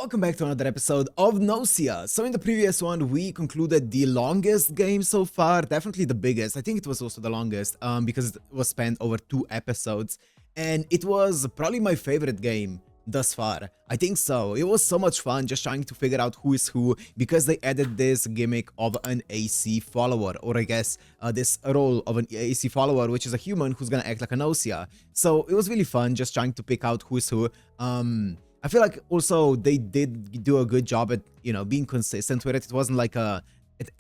Welcome back to another episode of Gnosia. So in the previous one, we concluded the longest game so far, definitely the biggest. I think it was also the longest because it was spent over 2 episodes, and it was probably my favorite game thus far. I think so. It was so much fun just trying to figure out who is who because they added this gimmick of an AC follower, or I guess this role of an AC follower, which is a human who's gonna act like a Gnosia. So it was really fun just trying to pick out who is who. I feel like also they did do a good job at, being consistent with it. It wasn't like at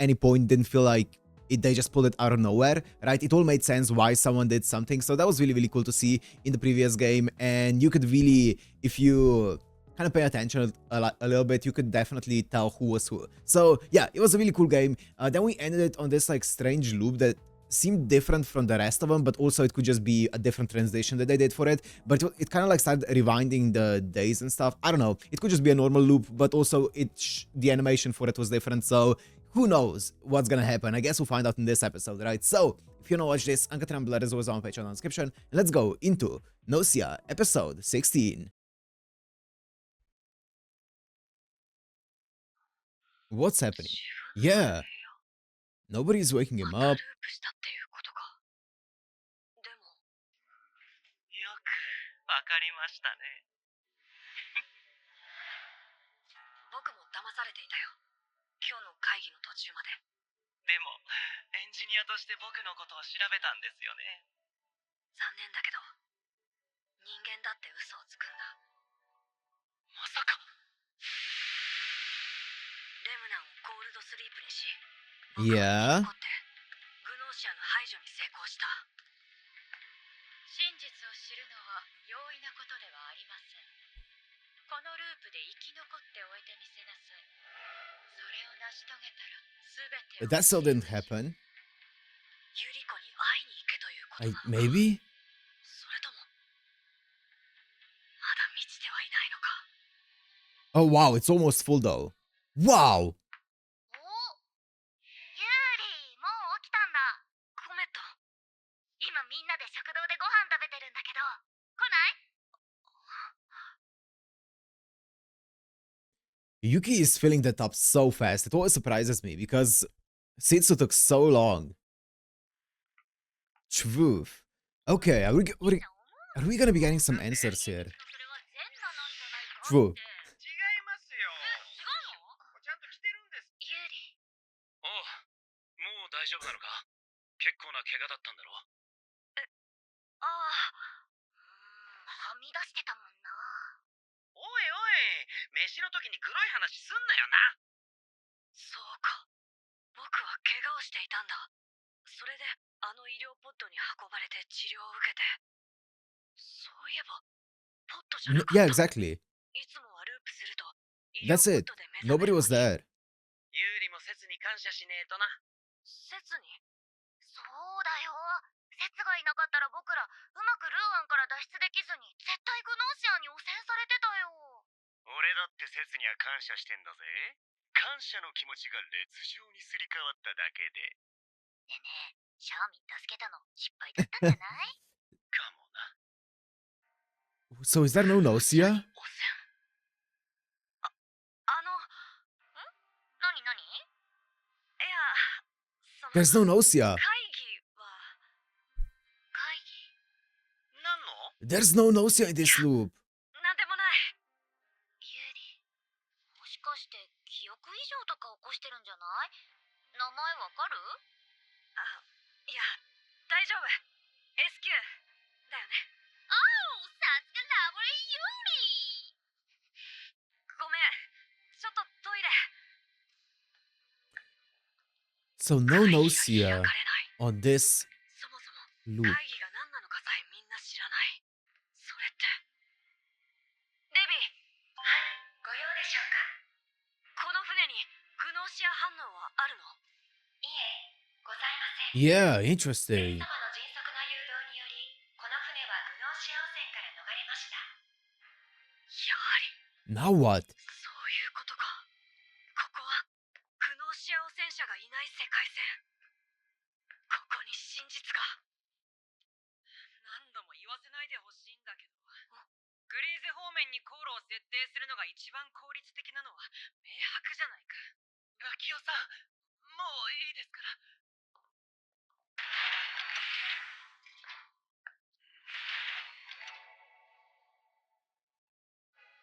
any point didn't feel like they just pulled it out of nowhere, right? It all made sense why someone did something. So that was really, really cool to see in the previous game. And you could really, if you kind of pay attention a little bit, you could definitely tell who was who. So yeah, it was a really cool game. Then we ended it on this like strange loop that seemed different from the rest of them, but also it could just be a different translation that they did for it. But it kind of like started rewinding the days and stuff. I don't know. It could just be a normal loop, but also the animation for it was different. So who knows what's gonna happen? I guess we'll find out in this episode, right? So if you wanna watch this, Anka is always on Patreon in the description. Let's go into Gnosia episode 16. What's happening? Yeah. Nobody's waking him up. わかりましたね。僕も騙されていたよ。今日の会議の途中まで。でも、エンジニアとして僕のことを調べたんですよね。残念だけど、人間だって嘘をつくんだ。まさか。レムナンをコールドスリープにし、Yeah. 僕は生き残ってグノーシアの排除に成功した。真実を知るのは容易なことではありません。このループで生き残っておいてみせなさい。それを成し遂げたら全てを。 That still didn't happen. ユリコに会いに行けということなのか。 Maybe? それとも、まだ満ちてはいないのか。 Oh wow, it's almost full though. Wow! ユーリ、もう起きたんだ。コメット。今みんなで食堂でご飯食べてるんだけど、来ない？ Yuki is filling that up so fast. It always surprises me because Sitsu took so long. Truth. Okay, are we gonna be getting some answers here? True. 違いますよ。ちゃんと来てるんです。ユーリ。おう、もう大丈夫なのか？結構な怪我だったんだろ？ああ、はみ出してたもんな。おいおい、飯の時にグロい話すんなよな。そうか。僕は怪我をしていたんだ。それであの医療ポットに運ばれて治療を受けて。そういえば、ポットじゃなかった。 Yeah, exactly. いつもはループすると、医療 That's ポッ it. トで目覚め Nobody る was のに。 there. ユーリも切に感謝しねえとな。切に。そうだよ。節がいなかったら僕らうまくルーアンから脱出できずに絶対グノーシアに汚染されてたよ。俺だって切には感謝してんだぜ。感謝の気持ちが烈情にすり替わっただけで。ねえねえ、シャーミン助けたの失敗だったんじゃない？かもな。So is there no Gnosia? 汚染。何何？いや、その There's no Gnosia. 会議は。会議？なんの？ There's no Gnosia in this loop. なんでもない。ユーリ、もしかして記憶異常とか起こしてるんじゃない？名前わかる？あ、いや、大丈夫。SQ だよね。おう、さすがラブリーユーリ。ごめん。ちょっとトイレ。 So no 会議が Gnosia 開かれない。 on this そもそも loop. 会議が何なのかさえみんな知らない。それって。デビー。はい、ご用でしょうか？この船にグノーシア反応はあるの？いえ、ございません。 Yeah, イエ interesting. ス様の迅速な誘導により、この船はグノーシア汚染から逃れました。やはり。 Now what? そういうことか。ここはグノーシア汚染者がいない世界線。ここに真実が。何度も言わせないでほしいんだけど。グリーゼ方面に航路を設定するのが一番効率的なのは明白じゃないか。ラキオさん、もういいですから。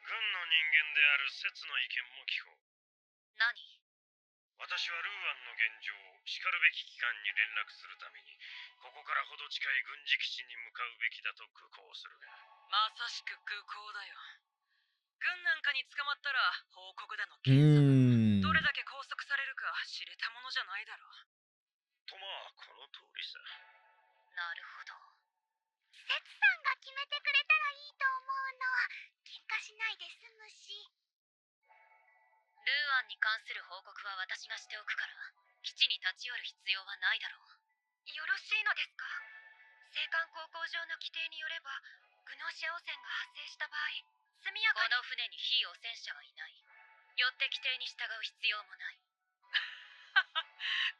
軍の人間である説の意見も聞こう。何？私はルーアンの現状をしかるべき機関に連絡するために、ここからほど近い軍事基地に向かうべきだと愚行するが。まさしく愚行だよ。軍なんかに捕まったら報告だのう検査だ。ーん。どれだけ拘束されるか知れたものじゃないだろう。とまあ、この通りさ。なるほど。セツさんが決めてくれたらいいと思うの。喧嘩しないで済むし。ルーアンに関する報告は私がしておくから、基地に立ち寄る必要はないだろう。よろしいのですか？青函航行場の規定によれば、グノーシア汚染が発生した場合、速やこかに。の船に非汚染者はいない。よって規定に従う必要もない。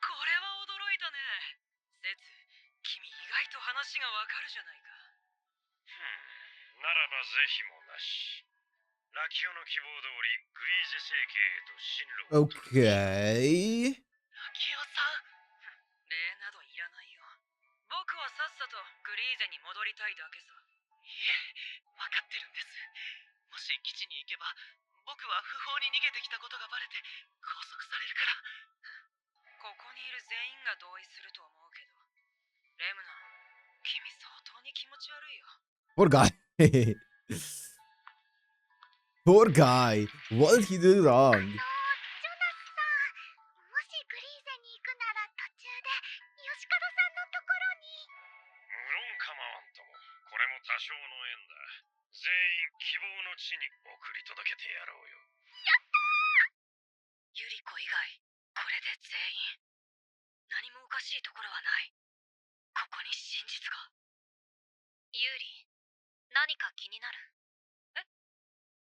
これは驚いたね。セツ、君意外と話がわかるじゃないか。ならば是非もなし。ラキオの希望通り、グリーゼ政権へと進路を取る。Okay. ラキオさん。礼などいらないよ。僕はさっさとグリーゼに戻りたいだけさ。いえ、分かってるんです。もし基地に行けば、僕は不法に逃げてきたことがバレて拘束されるから。ここにいる全員が同意すると思うけど。レムナ、君相当に気持ち悪いよ。Poor guy. Poor guy. What did he do wrong? ジョナスさん、もしグリーゼに行くなら途中で吉門さんのところに。無論構わんとも、これも多少の縁だ。全員希望の地に送り届けてやろうよ。ユリコ以外、これで全員。何もおかしいところはない。ここに真実が。ユーリ、何か気になる？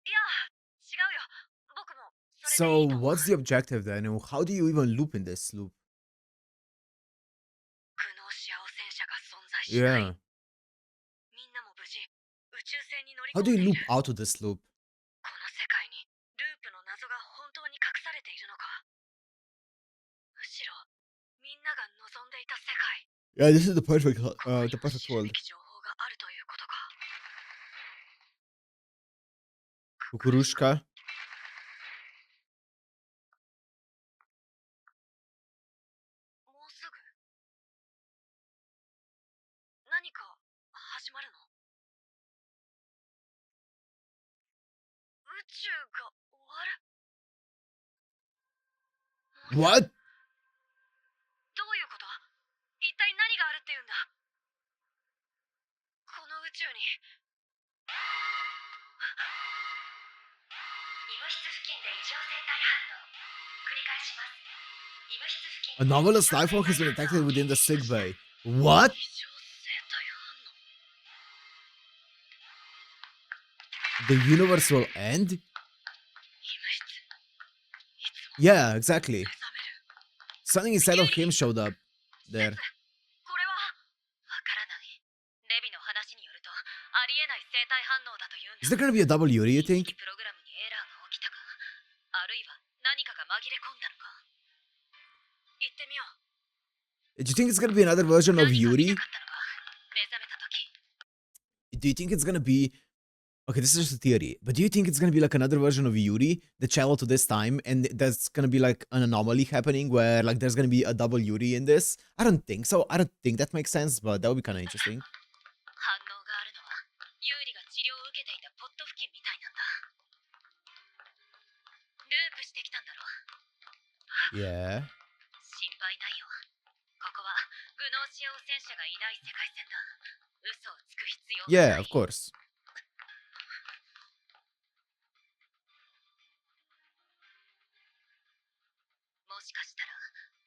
いや、違うよ。僕もそ So, れでいいと思う。 what's the objective then? And how do you even loop in this loop? グノーシア汚染者が存在しない。 Yeah. みんなも無事、宇宙船に乗り How 込 do ん you でい loop る。 out of this loop? この世界にループの謎が本当に隠されているのか。むしろ、みんなが望んでいた世界。 Yeah, this is the perfect ここに the は perfect 知る world. べき情報があるということか。 Kukurushka. もうすぐ何か始まるの？宇宙が終わる？ What? どういうこと？一体何があるっていうんだ？この宇宙に。医務室付近で異常生態反応。繰り返します。医務室付近 Anomalous life form has been detected within the sick bay. What? 異常生態反応。 The universe will end? 医務室。いつも Yeah, exactly. 目覚める。 Something inside of him showed up there. これは。わからない。レビの話によると、ありえない生態反応だと言うんだ。 Is there gonna be a double Yuri, you 認 think? 識プログラムにエラーが起きたか、あるいは何かが紛れ込んだのか。行ってみよう。 Do you think it's gonna be another version of 何が見 Yuri? たかったのか、目覚めた時。 Do you think it's gonna be... Okay, this is just a theory, but do you think it's gonna be like another version of Yuri, the channel to this time, and there's gonna be like an anomaly happening where like there's gonna be a double Yuri in this? I don't think so. I don't think that makes sense, but that would be kind of interesting. 反応があるのは、ユーリが治療を受けていたポット付近みたいなんだ。ループしてきたんだろ。 Yeah. 心配ないよ。ここはグノーシア汚染者がいない世界線だ。嘘をつく必要はない。 Yeah, of course. もしかしたら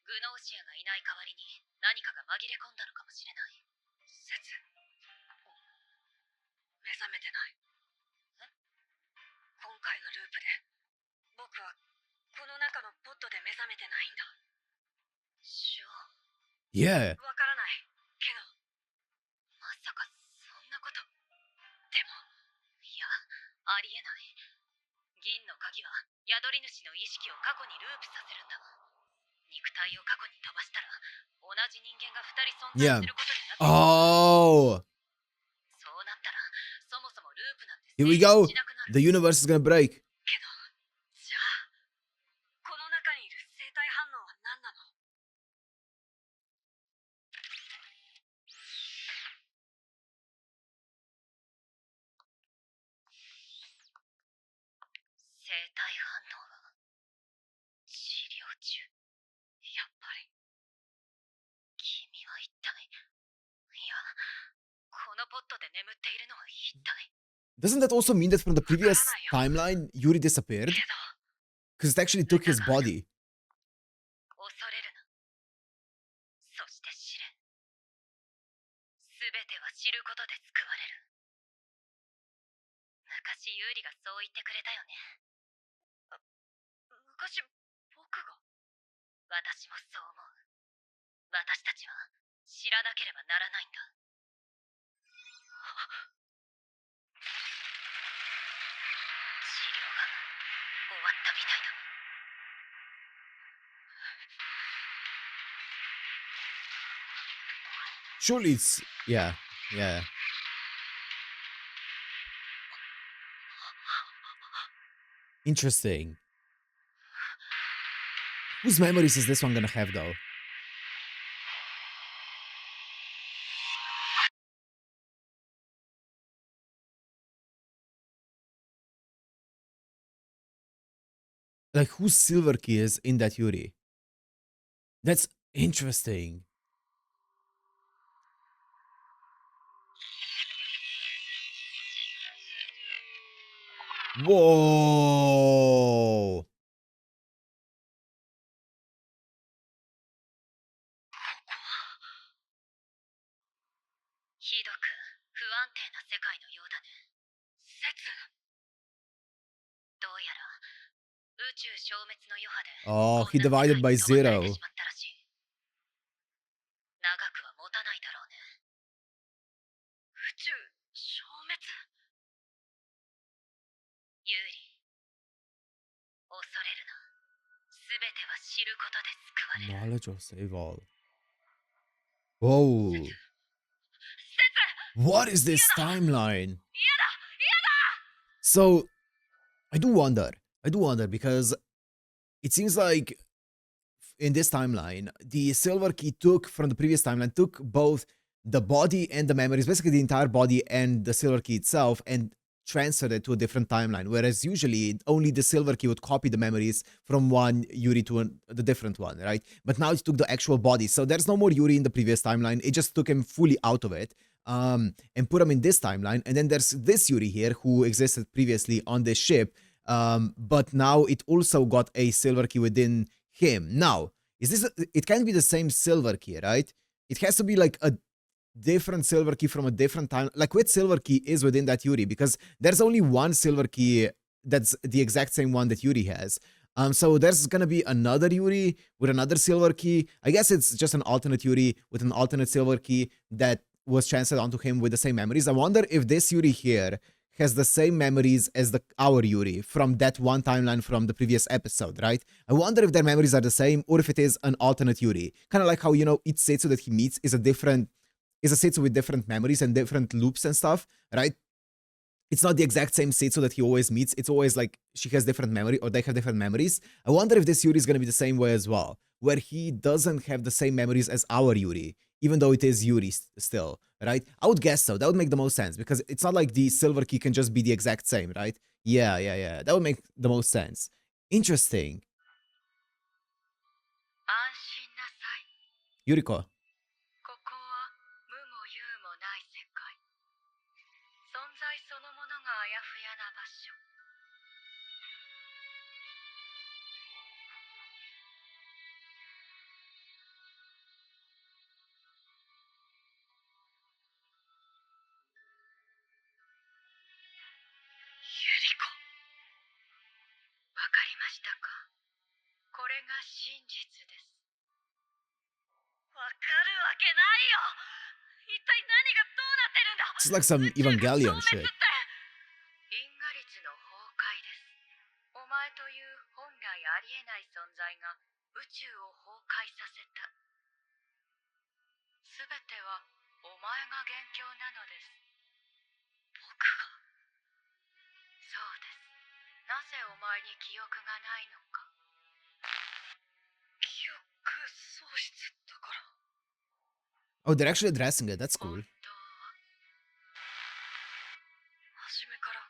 グノーシアがいない代わりに何かが紛れ込んだのかもしれない。説。目覚めてない。今回のループで僕はこの中のポットで目覚めてないんだ。ショー、 Yeah. わからないけど。まさかそんなこと。でもいや、ありえない。銀宿り主の意識を過去にループさせるんだ。肉体を過去に飛ばしたら同じ人間が2人存在 Yeah. することになって Oh, そうなったらそもそもループなんて here we 成 go. 立しなくなる。 The universe is gonna break. けど、じゃあ、この中にいる生体反応は何なの？生体反応が治療中。やっぱり君は一体、いや、このポットで眠っているのは一体。 Doesn't that also mean that from the previous timeline, Yuri disappeared? けど、 Because it actually took his body. 恐れるな。そして知れ。すべては知ることで救われる。昔ユーリがそう言ってくれたよね。昔僕が。私もそう思う。私たちは知らなければならないんだ。治療が終わったみたいだ。 Surely it's... Yeah, yeah. Interesting. Whose memories is this one gonna have, though? Like, whose silver key is in that Yuri? That's interesting. Whoa! ひどく不安定な世界のようだね。説。どうやら宇宙消滅の余波で Oh, he こんな世 divided 界 by に飛ばされ zero. てしまったらしい。長くは持たないだろうね。宇宙消滅？ユーリ、恐れるな。すべては知ることで救われる。 Knowledge or save all. Whoa. What is this timeline? So, I do wonder because it seems like in this timeline, the silver key took from the previous timeline, took both the body and the memories, basically the entire body and the silver key itself, and transferred it to a different timeline. Whereas usually only the silver key would copy the memories from one Yuri to the different one, right? But now it took the actual body. So there's no more Yuri in the previous timeline. It just took him fully out of it. And put him in this timeline. And then there's this Yuri here who existed previously on this ship. But now it also got a silver key within him. Now, is this it can't be the same silver key, right? It has to be like a different silver key from a different time. Like, which silver key is within that Yuri? Because there's only one silver key that's the exact same one that Yuri has. So there's gonna be another Yuri with another silver key. I guess it's just an alternate Yuri with an alternate silver key that was transferred onto him with the same memories. I wonder if this Yuri here has the same memories as our Yuri from that one timeline from the previous episode, right? I wonder if their memories are the same or if it is an alternate Yuri. Kind of like how, you know, each Setsu that he meets is a Setsu with different memories and different loops and stuff, right? It's not the exact same Setsu that he always meets. It's always like she has different memory or they have different memories. I wonder if this Yuri is going to be the same way as well, where he doesn't have the same memories as our Yuri, even though it is Yuri still, right? I would guess so. That would make the most sense because it's not like the silver key can just be the exact same, right? Yeah. That would make the most sense. Interesting. 安心なさい。 Yuriko. ここは無も有もない世界。存在そのものがあやふやな場所。ユリコ。わかりましたか？これが真実です。わかるわけないよ。一体何がどうなってるんだ。 It's like some Evangelion shit. 因果律の崩壊です。お前という本来ありえない存在が宇宙を崩壊させた。すべてはお前が元凶なのです。僕が？そうです。なぜお前に記憶がないのか。記憶喪失だから。Oh, they're actually addressing it. That's 本 cool. 当は初めから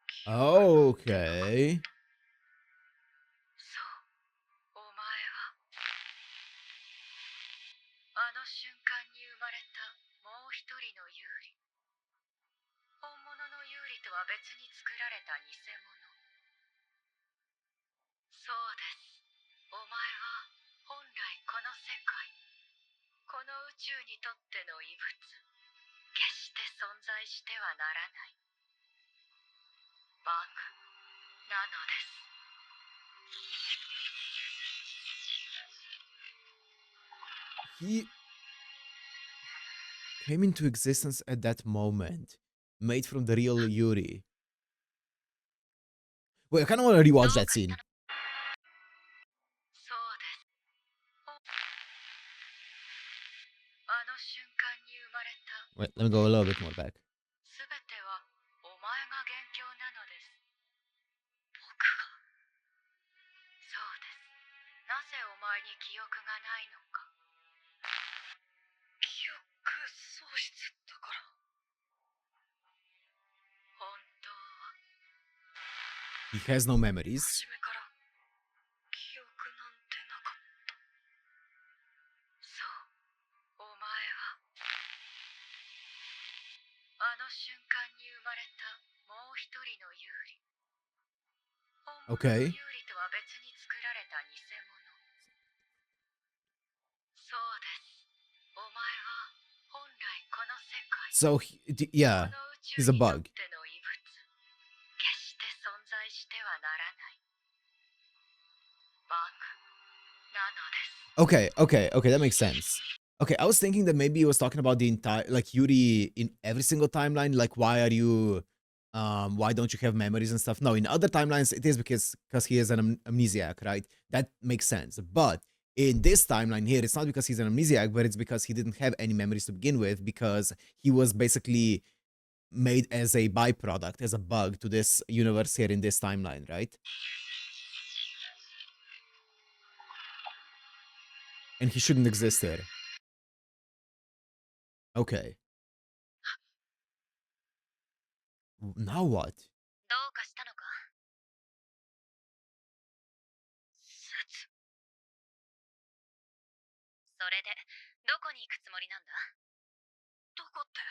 記憶 Okay. そう、お前はあの瞬間に生まれたもう一人のユーリ。本物のユーリとは別に作られた偽物。そうです。お前は本来この世界、この宇宙にとっての異物、決して存在してはならないバグなのです。He came into existence at that moment, made from the real Yuri. Wait, I kind of want to rewatch that scene. そうです。あの瞬間に生まれた Wait, let me go a little bit more back. すべてはお前が元凶なのです。僕が？そうです。なぜお前に記憶がないのか。記憶喪失だから。本当は He has no memories. 初めから記憶なんてなかった。そう、お前はあの瞬間に生まれたもう一人のユーリ。本物の Okay. ユーリとは別に作られた偽物。そうです。お前は本来この世界、 So, yeah, この宇 he's 宙 a にとっ bug. ての異物、決して存在してはならないバグなのです。Okay, that makes sense. Okay, I was thinking that maybe he was talking about the entire, like, Yuri in every single timeline. Like, why don't you have memories and stuff? No, in other timelines, it is because he is an amnesiac, right? That makes sense. But in this timeline here, it's not because he's an amnesiac, but it's because he didn't have any memories to begin with, because he was basically made as a byproduct, as a bug to this universe here in this timeline, right? And he shouldn't exist here. Okay. Now what? どうかしたのか。節。それでどこに行くつもりなんだ。どこって？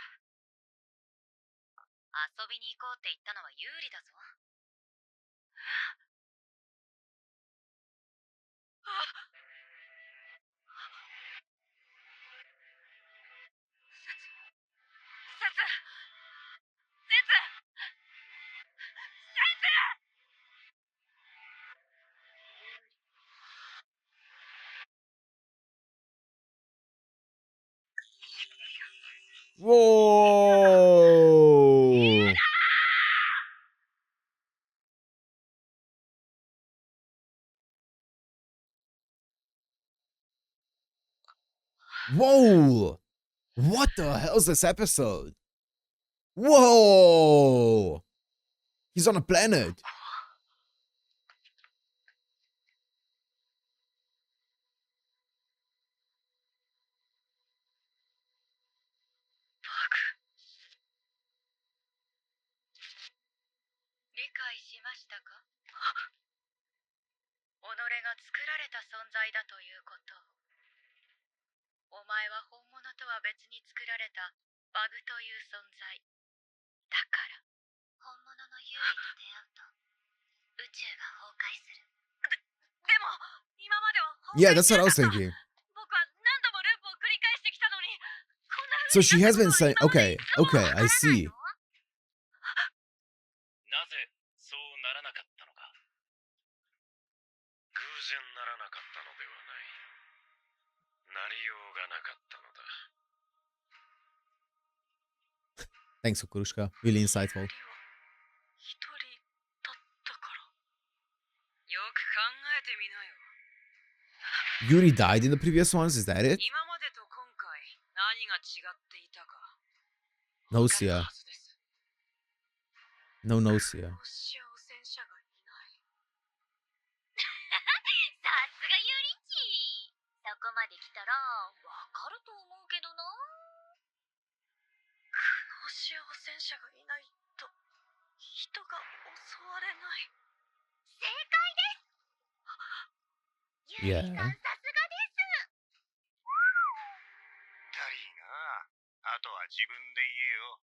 遊びに行こうって言ったのはユーリだぞ。Whoa! Whoa! What the hell's this episode? Whoa! He's on a planet. Yeah, that's what I was thinking. So she has been saying, okay, I see. なぜそうならなかったのか。偶然ならなかったのではない。なりようがなかったのだ。Thanks, Okurushka. Really insightful. 一人だったから。よく考えてみなよ。 Yuri died in the previous ones, is that it? 今までと今回何が違っていたか分かる Gnosia. はずです。 No Gnosia. ロシア汚染者がいない。さすがユリチ。そこまで来たらわかると思うけどな。グノシア汚染者がいないと人が襲われない。正解です。ユリさん Yeah. さすがです。ダリーな。あとは自分で言えよ。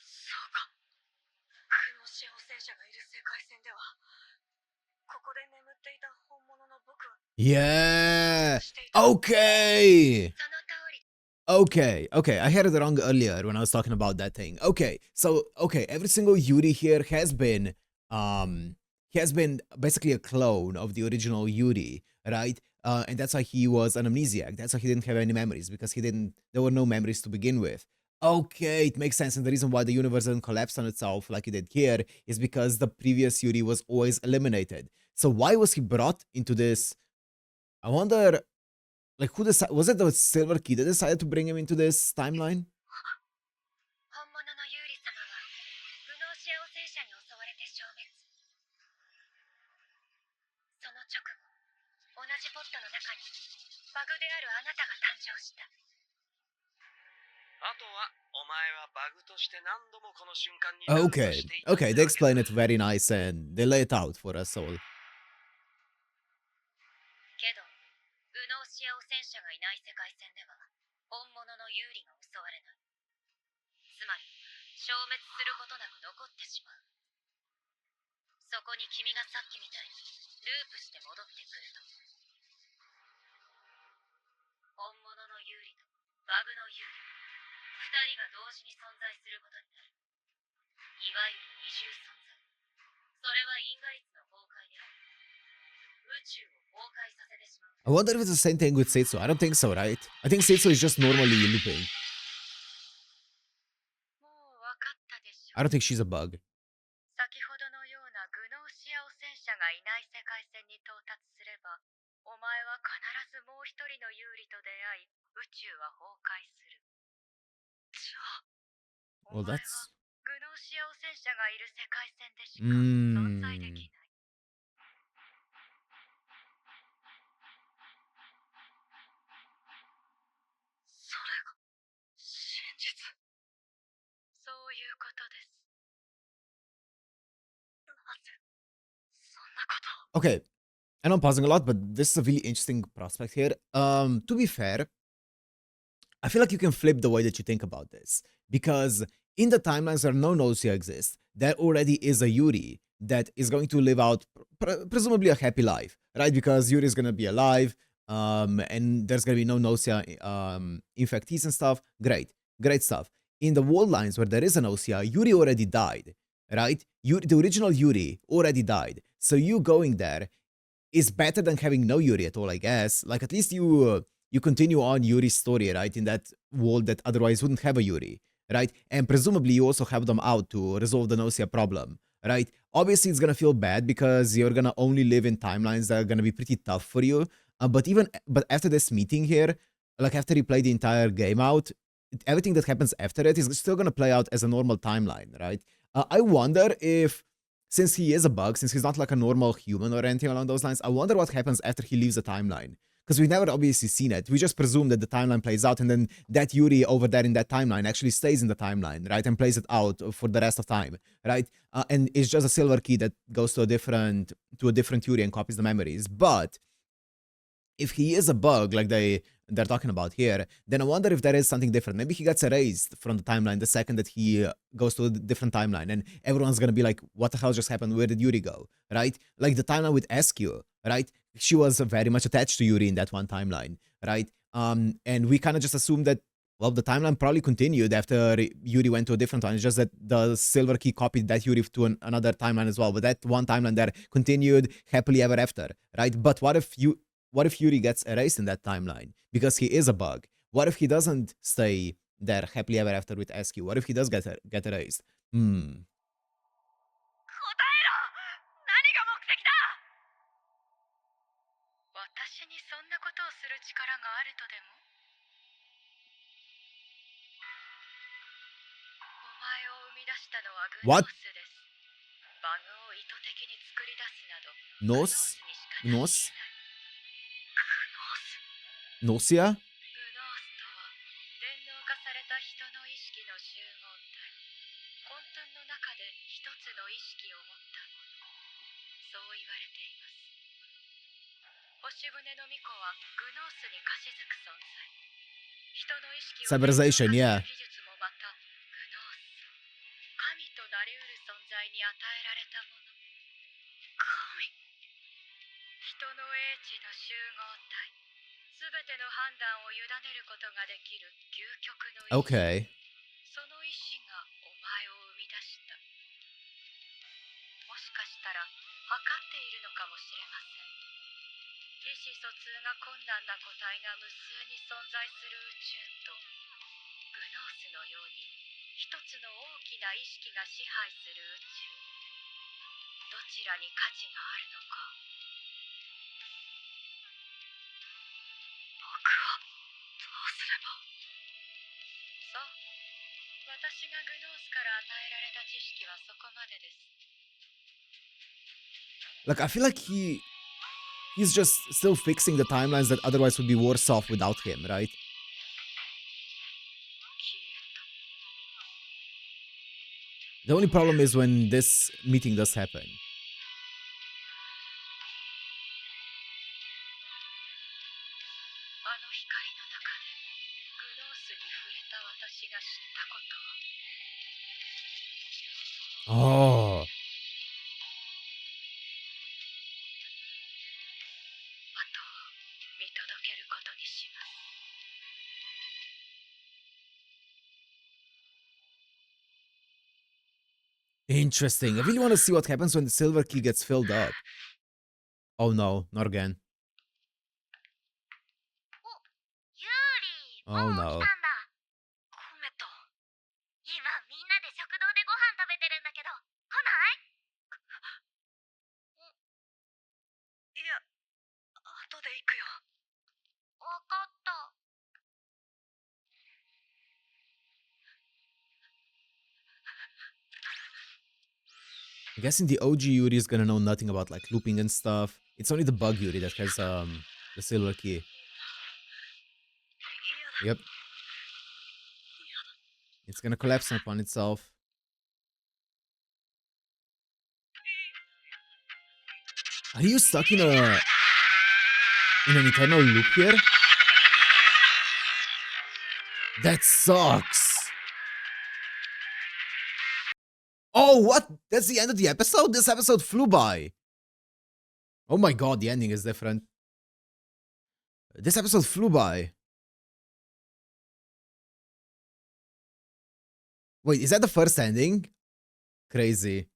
そうか。グノシア汚染者がいる世界線ではここで眠っていた本物の僕は Yeah. していた。 Okay. その通り。 Okay, I had it wrong earlier when I was talking about that thing. Okay, so every single Yuri here has been basically a clone of the original Yuri, right? And that's why he was an amnesiac. That's why he didn't have any memories, because there were no memories to begin with. Okay, it makes sense. And the reason why the universe didn't collapse on itself like it did here is because the previous Yuri was always eliminated. So why was he brought into this? I wonder, like, who decided? Was it the Silver Key that decided to bring him into this timeline? 本物のユーリ様はグノーシア汚染者に襲われて消滅。その直後、同じポットの中にバグであるあなたが誕生した。あとはお前はバグとして何度もこの瞬間に Okay, they explain it very nice and they lay it out for us all. けど、グノーシア汚染者がいない世界線では本物のユーリが襲われない。つまり、消滅することなく残ってしまう。そこに君がさっきみたいにループして戻ってくると、本物のユーリとバグのユーリ、二人が同時に存在することになる。いわゆる二重存在。それは因果率の崩壊であり、宇宙を崩壊させてしまう。 I wonder if it's the same thing with Setsu. I don't think so, right? I think Setsu is just normally looping. もう分かったでしょ I don't think she's a bug. 先ほどのようなグノーシア汚染者がいない世界線に到達すれば、お前は必ずもう一人のユーリと出会い、宇宙は崩壊する。じゃあ Well, お前は that's グノーシア汚染者がいる世界線でしか存在できない。それが真実。そういうことです。なぜそんなことを。 okay. I know I'm pausing a lot, but this is a really interesting prospect here. To be fair, I feel like you can flip the way that you think about this, because in the timelines where no Gnosia exists, there already is a Yuri that is going to live out presumably a happy life, right? Because Yuri is going to be alive, and there's going to be no Gnosia infectees and stuff. Great stuff. In the world lines where there is a Gnosia, Yuri already died, right? The original Yuri already died. So you going there is better than having no Yuri at all, I guess. Like, at least you continue on Yuri's story, right? In that world that otherwise wouldn't have a Yuri, right? And presumably you also help them out to resolve the Gnosia problem, right? Obviously, it's gonna feel bad because you're gonna only live in timelines that are gonna be pretty tough for you. But after this meeting here, like after you play the entire game out, everything that happens after it is still gonna play out as a normal timeline, right? I wonder if, since he is a bug, since he's not like a normal human or anything along those lines, I wonder what happens after he leaves the timeline. Because we've never obviously seen it. We just presume that the timeline plays out, and then that Yuri over there in that timeline actually stays in the timeline, right? And plays it out for the rest of time, right? And it's just a silver key that goes to a different Yuri and copies the memories. But if he is a bug, like they're talking about here, then I wonder if there is something different. Maybe he gets erased from the timeline the second that he goes to a different timeline, and everyone's gonna be like, what the hell just happened? Where did Yuri go? Right? Like the timeline with SQ, right? She was very much attached to Yuri in that one timeline, right? And we kind of just assumed that, well, the timeline probably continued after Yuri went to a different one. It's just that the silver key copied that Yuri to another timeline as well. But that one timeline there continued happily ever after, right? But what if Yuri gets erased in that timeline because he is a bug? What if he doesn't stay there happily ever after with SQ? What if he does get erased? 答えろ。私にそんなことをする力があるとでも？お前を生み出したのはグノー What? スです。バグを意図的に作り出すなど、グ Nos? ノースにしかできない。 Nos? グノース Gnosia? グノースとは電脳化された人の意識の集合体。混沌の中で一つの意識を持ったもの。そう言われています。星船の巫女はグノースに貸し付く存在。人の意識を Civilization, 電 yeah. 脳化する技術もまたグノース。神となりうる存在に与えられたもの。神。人の英知の集合体。すべての判断を委ねることができる究極の意志。 Okay. その意志がお前を生み出した。もしかしたら測っているのかもしれません。意思疎通が困難な個体が無数に存在する宇宙と、グノースのように一つの大きな意識が支配する宇宙、どちらに価値があるのか。僕はどうすれば。そう、私がグノースから与えられた知識はそこまでです。 Like, I feel like he's just still fixing the timelines that otherwise would be worse off without him, right? 消えた。 The only problem is when this meeting does happen. あの光の中でグノースに触れた私が知ったことを。 Oh. あとは見届けることにします。 Interesting. I really want to see what happens when the silver key gets filled up. Oh no, not again. ユーリー、 Oh もう no. 来たんだ。コメト。今みんなで食堂でご飯食べてるんだけど、来ない？いや、後で行くよ。わかった。 I'm guessing the OG Yuri is gonna know nothing about like looping and stuff. It's only the bug Yuri that has the silver key. Yep. It's gonna collapse upon itself. Are you stuck in an eternal loop here? That sucks. Oh, what? That's the end of the episode? This episode flew by. Oh my god, the ending is different. This episode flew by. Wait, is that the first ending? Crazy.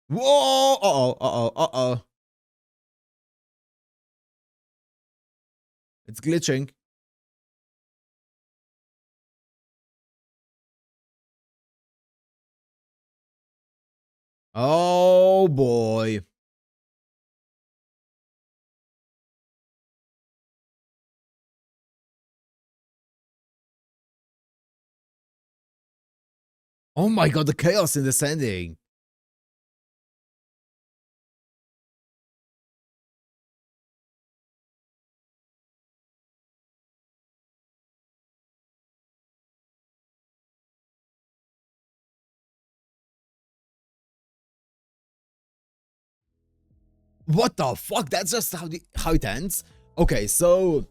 Whoa! Uh-oh, uh-oh, uh-oh. It's glitching. Oh boy. Oh my god, the chaos in this ending. What the fuck? That's just how it ends? Okay, so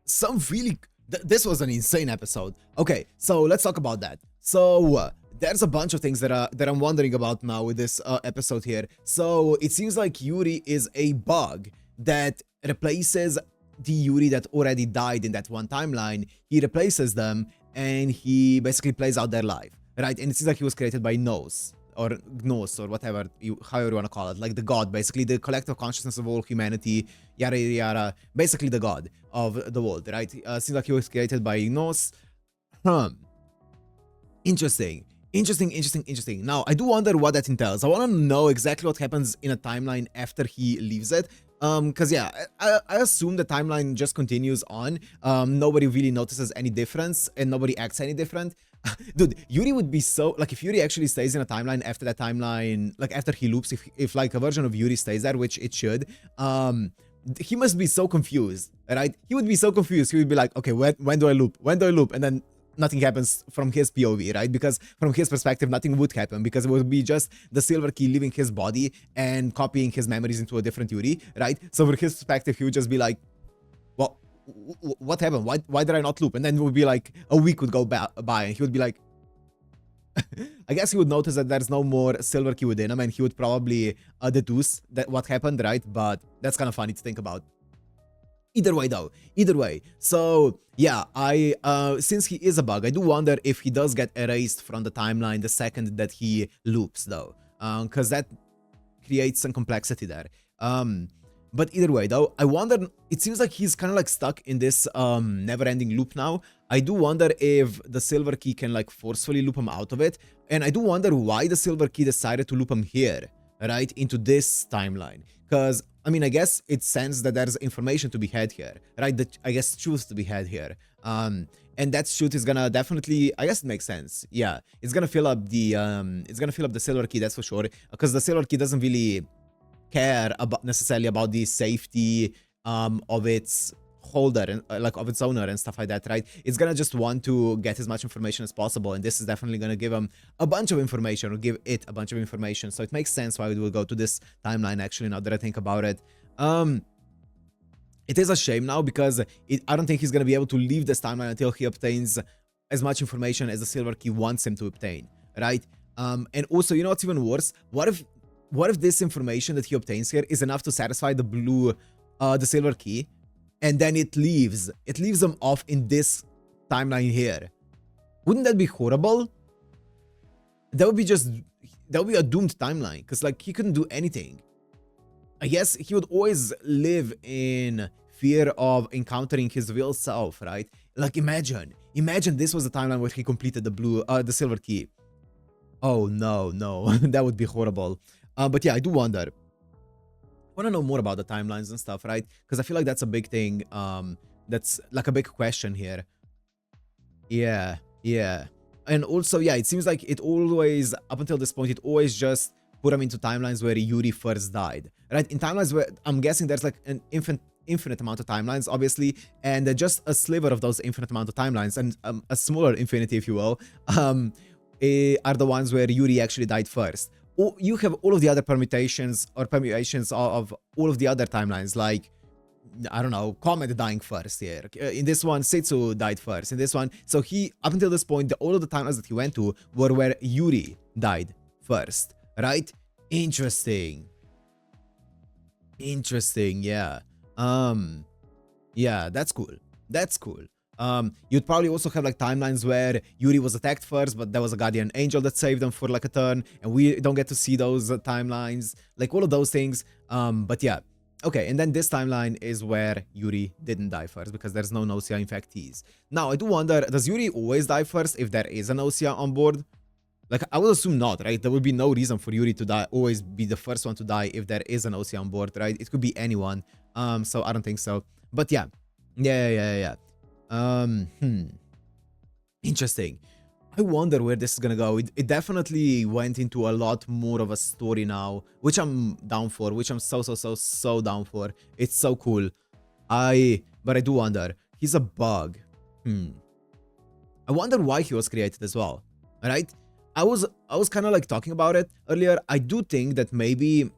some really this was an insane episode. Okay, so let's talk about that. So there's a bunch of things that I'm wondering about now with this episode here. So it seems like Yuri is a bug that replaces the Yuri that already died in that one timeline, he replaces them and he basically plays out their life, right? And it seems like he was created by Gnos or Gnos or whatever however you want to call it, like the god, basically the collective consciousness of all humanity, yada yada yada, basically the god of the world, right? Seems like he was created by Gnos. Interesting. Interesting. Now, I do wonder what that entails. I want to know exactly what happens in a timeline after he leaves it. Because yeah, I assume the timeline just continues on. Nobody really notices any difference and nobody acts any different. Dude, Yuri would be so, like, if Yuri actually stays in a timeline after that timeline, like after he loops, if like a version of Yuri stays there, which it should, he must be so confused, right? He would be so confused. He would be like, okay, when do I loop? When do I loop? And then nothing happens from his POV, right? Because from his perspective, nothing would happen because it would be just the silver key leaving his body and copying his memories into a different Yuri, right? So from his perspective, he would just be like, well, what happened? Why did I not loop? And then it would be like a week would go by and he would be like, I guess he would notice that there's no more silver key within him and he would probably deduce that what happened, right? But that's kind of funny to think about. Either way though, either way. So yeah, since he is a bug, I do wonder if he does get erased from the timeline the second that he loops though, because that creates some complexity there. But either way though, I wonder, it seems like he's kind of like stuck in this never-ending loop now. I do wonder if the silver key can like forcefully loop him out of it, and I do wonder why the silver key decided to loop him here, right, into this timeline. Because I mean, I guess it sense that there's information to be had here, right? That I guess truth to be had here. And that truth is gonna definitely, I guess it makes sense. Yeah, it's gonna fill up the silver key, that's for sure. Because the silver key doesn't really care about necessarily about the safety of its holder and like of its owner and stuff like that, right? It's gonna just want to get as much information as possible, and this is definitely gonna give him a bunch of information, or give it a bunch of information. So it makes sense why it will go to this timeline, actually, now that I think about it. It is a shame now because I don't think he's gonna be able to leave this timeline until he obtains as much information as the silver key wants him to obtain, right? And also, you know what's even worse? What if this information that he obtains here is enough to satisfy the silver key, and then it leaves them off in this timeline here? Wouldn't that be horrible? That would be a doomed timeline, because like he couldn't do anything. I guess he would always live in fear of encountering his real self, right? Like imagine this was the timeline where he completed the silver key. Oh no, that would be horrible. But yeah, I do wonder. Want to know more about the timelines and stuff, right? Because I feel like that's a big thing. That's like a big question here. Yeah. And also, yeah, it seems like it always, up until this point, it always just put them into timelines where Yuri first died, right? In timelines where I'm guessing there's like an infinite amount of timelines, obviously, and just a sliver of those infinite amount of timelines, and a smaller infinity, if you will, are the ones where Yuri actually died first. You have all of the other permutations of all of the other timelines, like, I don't know, Comet dying first here. In this one, Setsu died first. In this one, so up until this point, all of the timelines that he went to were where Yuri died first, right? Interesting, yeah. Yeah, that's cool. You'd probably also have like timelines where Yuri was attacked first, but there was a guardian angel that saved them for like a turn, and we don't get to see those timelines, like all of those things. But yeah, okay. And then this timeline is where Yuri didn't die first because there's no Gnosia infectees. Now, I do wonder, does Yuri always die first if there is a Gnosia on board? Like, I would assume not, right? There would be no reason for Yuri to die, always be the first one to die if there is an Gnosia on board, right? It could be anyone. So I don't think so. But yeah. Interesting. I wonder where this is gonna go. It definitely went into a lot more of a story now, which I'm down for, which I'm so down for. It's so cool. But I do wonder. He's a bug. I wonder why he was created as well. Alright? I was kind of like talking about it earlier. I do think that maybe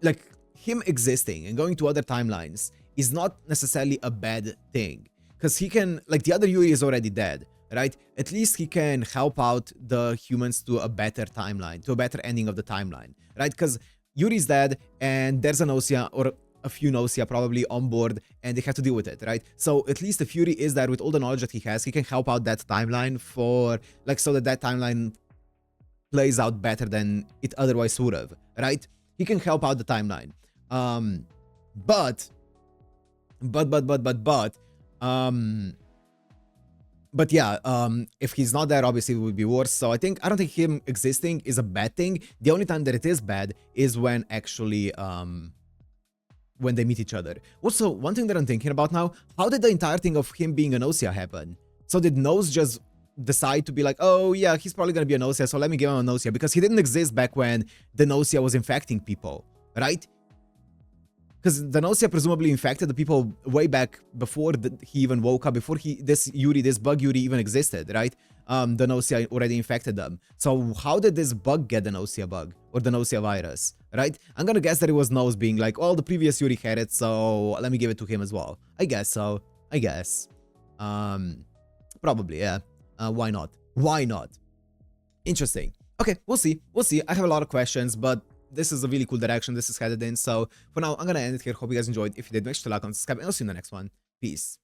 like him existing and going to other timelines is not necessarily a bad thing. Because he can, like, the other Yuri is already dead, right? At least he can help out the humans to a better timeline, to a better ending of the timeline, right? Because Yuri's dead and there's a Gnosia, or a few Gnosia probably on board, and they have to deal with it, right? So at least the Fury is there with all the knowledge that he has. He can help out that timeline for, like, so that that timeline plays out better than it otherwise would have, right? He can help out the timeline. But yeah, if he's not there, obviously it would be worse. So I don't think him existing is a bad thing. The only time that it is bad is when actually when they meet each other. Also, one thing that I'm thinking about now, how did the entire thing of him being a Gnosia happen? So did Nose just decide to be like, oh yeah, he's probably gonna be a Gnosia, so let me give him a Gnosia, because he didn't exist back when the Gnosia was infecting people, right? Because the Gnosia presumably infected the people way back before he even woke up, before this bug Yuri even existed, right? The Gnosia already infected them. So how did this bug get the Gnosia bug or the Gnosia virus, right? I'm gonna guess that it was Nose being like, oh, the previous Yuri had it, so let me give it to him as well. I guess so. I guess. Probably, yeah. Why not? Why not? Interesting. Okay, we'll see. We'll see. I have a lot of questions, but this is a really cool direction this is headed in. So for now, I'm gonna end it here. Hope you guys enjoyed. If you did, make sure to like and subscribe, and I'll see you in the next one. Peace.